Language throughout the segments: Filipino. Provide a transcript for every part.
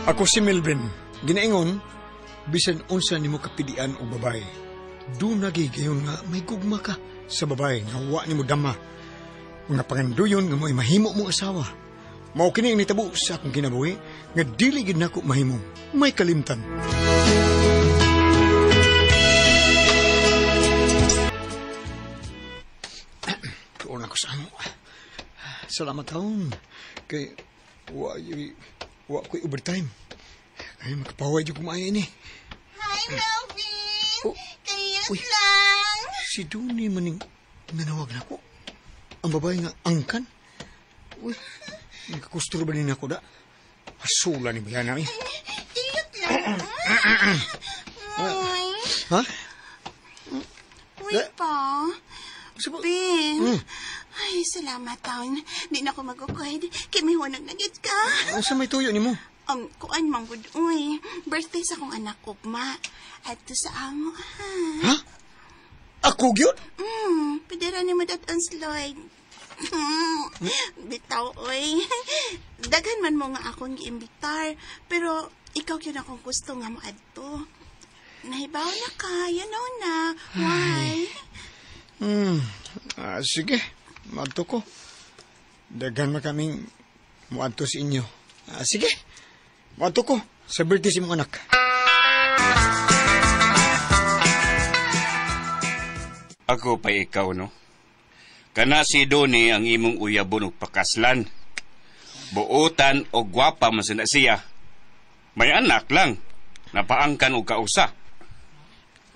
Ako si Melvin. Ginaingon, bisan unsa nimo kapilian og babae. Do nagigayon nga may gugma ka sa babae nga wa nimo dama. Mga panganduyon nga mo'y mahimo mong asawa. Mao kini ang nitabo sa akong kinabuhi nga dili gid nako mahimo may kalimtan. Tuon ako sa amo. Salamat taon. Kay wa ko'y overtime. Ay, makapaway dyan kumain eh. Hi, Melvin! Kayas uy, lang! Si Duni maning nanawag na ko. Ang babae nga angkan. Uy, nagkakustur ba rin ako da? Asula ni Bayana eh. Tiyot lang. Ha? Uy pa. Sipo? Ben. Ay, salamat taon. Di na ako mag-ukod. Kaya may hunag nagit ka. Ano sa may tuyo ni mo? Kuan mang good. Uy, birthday sa akong anak ko, ma. At to sa amo, ha? Ha? Ako gyud? Pidira ni mo datang Lloyd. Bitaw, oy. Daghan man mo nga akong giimbitar. Pero, ikaw yun akong gusto nga mo adto. Nahibaw na ka, you know na. Why? Sige, maadto ko. Daghan man kaming muadto sa inyo. Sige, maadto ko sa birthday si mong anak. Ako pa ikaw, no? Kana si Doni ang imong uyabon og pakaslan. Buotan o gwapa man sana siya. May anak lang. Napaangkan og kausa.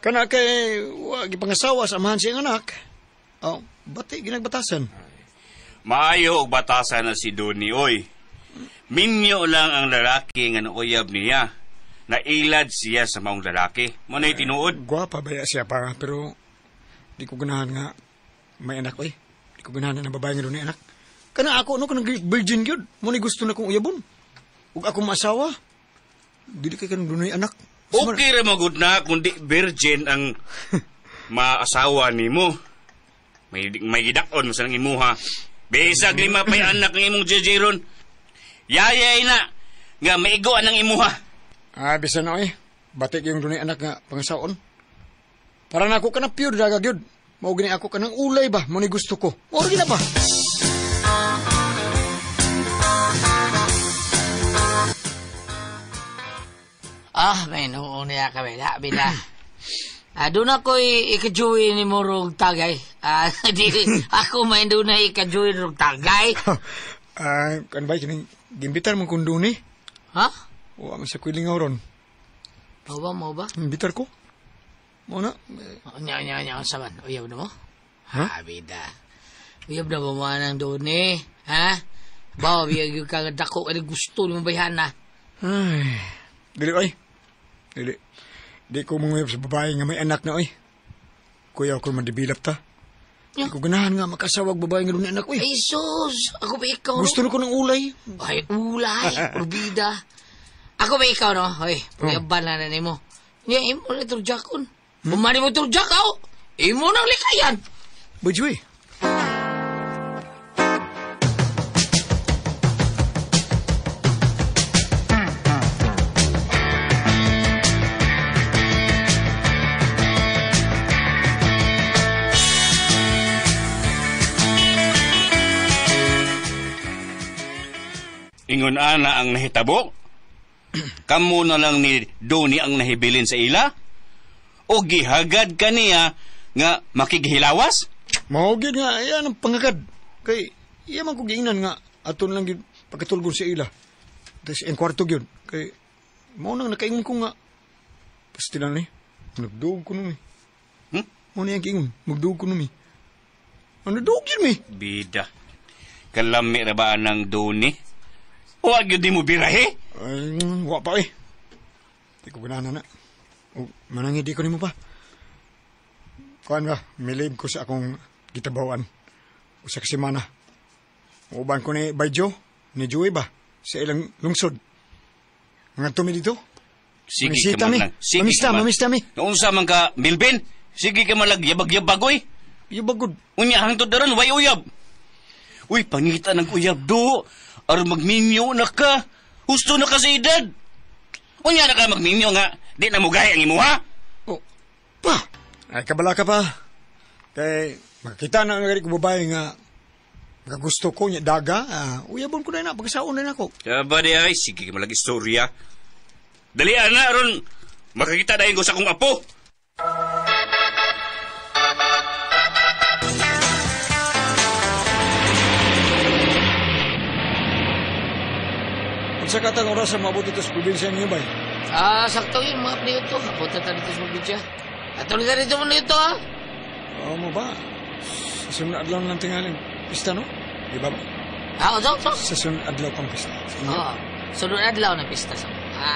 Kana kay wag ipangasawa sa amahan siyang anak. Bati ginagbatasan. Maayo og batasan na si Doni, oy. Minyo lang ang lalaki nga nauyab niya. Nailad siya sa maong lalaki. Manay tinuod. Gwapa ba siya pa, pero di ko ganahan nga may anak, oy. Di ko ganahan na babae nga doon anak. Kana ako, kanang virgin yun. Muna gusto na kong uyabon. Ug ako maasawa. Dili kay kanang doon anak. Okay ra magud na kundi virgin ang maasawa nimo. May gidakon mo sa nang imuha. Bisag lima pa'y anak ng imong jejeron. Yayay na nga maigoan ng imuha. Bisa na, oy. Batik yung doon anak nga pangasaon. Para na ako ka na pure dagag yun. Mao gini ako ka ng ulay ba? Muna gusto ko. Mao gina ba? May noon niya kami. Bida. Doon ako ikajuwi ni mo rong tagay. Ako may doon na ikajuwi rong tagay. Kan ba, gimbitar mong kundo ni? Ha? O, ang sa kwilingaw ron. Mau ba? Gimbitar ko? Mo na? Nya, saban. Uyab na mo? Ha? Bida. Uyab na ba mo nang doon eh? Ha? Bawa, biyag yung kagadako. Ano gusto ni mo bayan na? Ay, dili, oy. Dili. Di ko munguyab sa babae nga may anak na, oy. Kuya ako madibilap ta. Di ko ganahan nga makasawag babae nga doon anak, oy. Ay, sus! Ako ba ikaw, no? Gusto na ko ng ulay. Ay, ulay. Urbida. Ako ba ikaw, no? Ay, puyaban na na mo. Nga, imo na turjakon. Bumani mo turjak, ako. Imo nang likayan. Bajoy. Ingon ana ang nahitabo? Kamo na lang ni Doni ang nahibilin sa ila? O gihagad kaniya nga makighilawas? Mahugid nga, yan ang pangagad. Kay, iya man ko giingnan nga, aton lang yun, pagkatulgon sa ila. Tapos, ang kwarto yun. Kay, mo nang nakaingon ko nga, pastilan ni, nagduog ko nun eh. Mo na yung kiingon, magduog ko nun eh. Nagduog yun eh. Bida, kalami ra ba ng Doni? Huwag yun di mo birahe? Ay, wa pa eh. Di ko ganahan na. O, manangin di ko ni mo pa. Kuhan ba, milib ko sa akong gitabawan. O sa kasimana. Uban ko ni Bayjo, ni Joey ba, sa ilang lungsod. Mga tumi dito. Sige Mamisita ka man mi. lang. Sige ka man. Mamista mi. Noong sa man ka, Milben, sige ka malag yabag-yabag, oy. Yabagod. Unya, hangtod daron, way uyab. Uy, pangita ng uyab do. Ar magminyo na ka. Husto na ka sa edad. Unya na ka magminyo nga, di na mugay ang imuha. Oh, pa! Ay, kabala ka pa. Kay, makita na nga rin ko babae nga gusto ko niya daga, uyabon ko na pagkasaon na ako. Kaba di ay, sige ka malagi istorya. Dalian na, ron, makakita dahil ko sa akong apo. Sa katang oras sa mabuti ito sa probinsya niyo ba? Sakto yun, mga pniyo to. Ako tata dito sa probinsya. At ulit ka rito mo nito, ha? Oo mo ba? Sa sunod adlaw ng tingaling pista, no? Di ba ba? So. Sa sunod adlaw pang pista. Oo. Sunod adlaw na pista sa mga.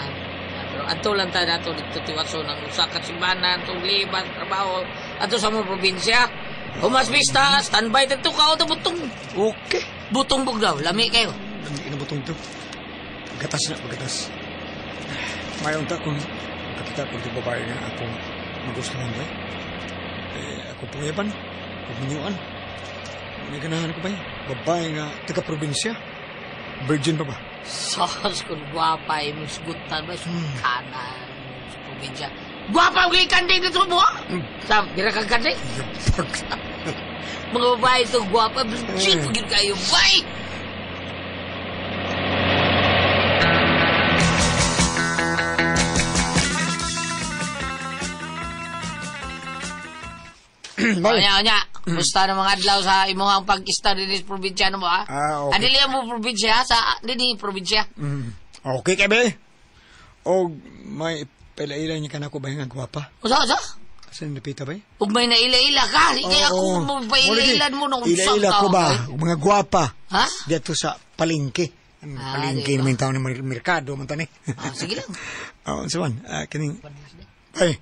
Pero ato lang tayo nato dito tiwaso ng usa ka simbahan, itong liban, trabaho, ato sa mga probinsya. Humas pista, standby dito ka o butong. Okay. Butong bugdaw, lami kayo. Hindi na butong ito. Pagkatas na, pagkatas. Mayon ta kung kakita kung di babae nga akong magustuhan ba? Ako pangayapan, pagminyuan. May ganahan ko ba? Babae nga taga-probinsya. Virgin pa ba? Sos, kung guwapa ay musgutan ba? Kanan sa probinsya. Guwapa ang kanding dito mo, ha? Sam, gira kang kanding? Mga babae ito guwapa, shit, pagin kayo, bye! Onya. Musta na mga adlaw sa imuhang pag-ista din sa probinsya mo, ha? Okay. Adili mo probinsya, sa dini probinsya. Okay, kebe. O may pailan niya ka na ko ba yung gwapa? Usa? Saan napita ba? Ug may naila-ila ka, kaya ako mo pailailan mo nung usang ila ko ba? Mga gwapa. Ha? Dito sa palengke. Palengke naman tao ng merkado, man tani. Sige lang. Saban, kining... Ay,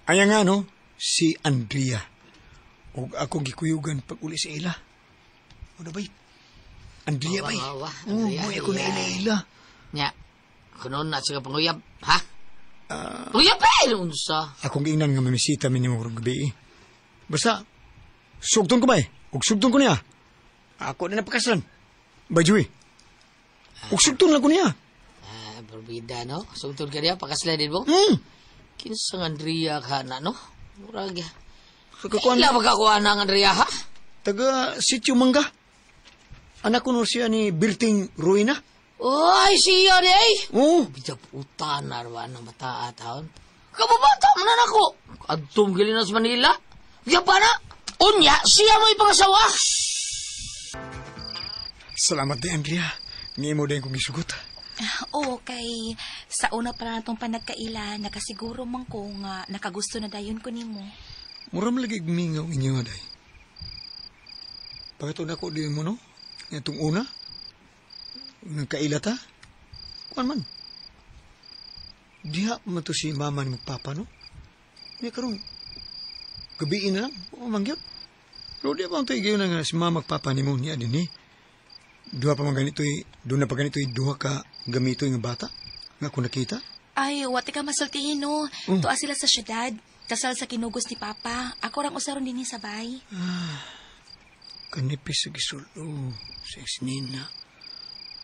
ayan nga, no? Si Andrea. O ako gikuyugan pag uli sa ila. Ano ba? Andrea ba? Mo'y ako na ila. Nya, ako noon na siya panguyab, ha? Uyab ba? Unsa? Akong ingnan nga mamisita minimo karong gabi. Basta, sugton ko ba Ug sugton ko niya. Ako na napakasalan. Bajuy. Ug sugton lang ko niya. Berbida, no? Sugton ka niya, pakaslan din mo? Kinsang Andrea ka na, no? Murag ya. Ila magkakuha ng Andrea, ha? Taga Sitio Mangga. Anak ko no siya ni Birting Ruina. Ay, siya di ay. Oo. Bijab utan na rawan ng bata ataon. Kababata mo na nako. Adtom gali na sa Manila. Diya pa na. Unya, siya mo ipangasawa. Salamat di, Andrea. Ni mo din kong isugot. Okay. Sa una pa na itong panagkaila, nakasiguro man ko nga nakagusto na dayon ko nimo. Muram lagi mingaw inyo, day. Bakit na ko din mo, no? Itong una? Nagkaila ta? Kuan man? Diha man to si mama ni magpapa, no? Hindi karong gabiin na lang. O, mangyot. Pero di ba ang tayo na nga si mama magpapa ni mo niya din, eh. Duha pa man ganito, doon na pa ganito, duha ka gamito yung bata? Nga kung nakita? Ay, wati ka masultihin, no? Tuwa sila sa syudad. Kasal sa kinugos ni Papa. Ako rang usaron din ni sabay. Kanipis sa gisulo. Sa isnina.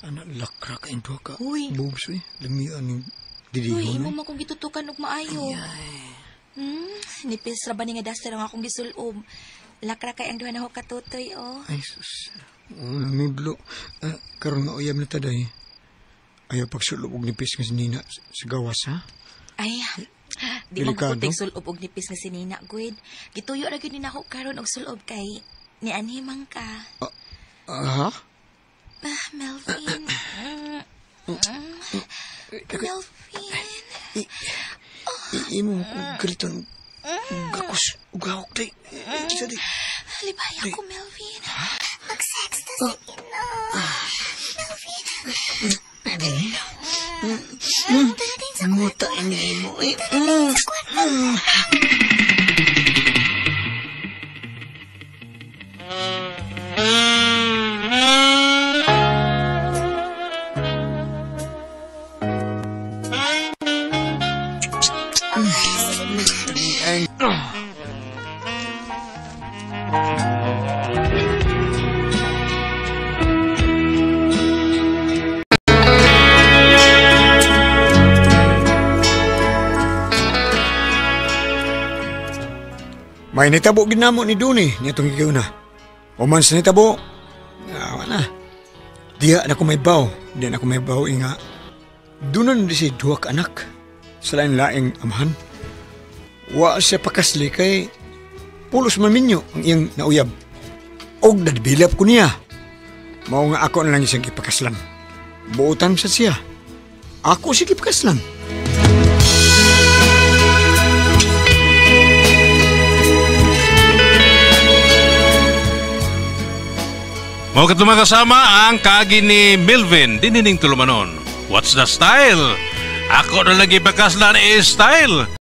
Anak lakra ka into ka. Uy. Boobs, lamian yung didiyon. Uy, imo mo kong gitutukan og maayo. Nipis ra ba ni nga daster ang akong gisulob. Lakra kay ang duha na ho katutoy, oh. Ay, sus. Nudlo. Karoon nga uyab na taday. Ayaw pagsulob og nipis nga sinina sa gawas, ha? Ay, di mo Delikado. kutik sulob og nipis nga sinina, Gwyd. Gituyo ra gyud ni nako karon og sulob kay ni anhimang ka. Ha? Melvin. Melvin. Imo ko galitan. Gakos. Ugawak day. Isa day. Libaya ko, Melvin. Mag-sex na sa ino. Melvin. Muta ini mo. May nitabo ginamo ni Duni niya itong ikaw na. O man sa nitabo, awa na. Diya na ko may baw, diya na ko may baw inga. Dunan di si duwa ka anak, sa laing amahan. Wa siya pakasli kay pulos man minyo ang iyang nauyab. Og nadbilap ko niya. Mao nga ako na lang isang ipakaslan. Buutan sa siya. Ako sige ipakaslan. Mga kasama ang kaagi ni Melvin Dinining Tulumanon. What's the style? Ako na lagi pakaslan style.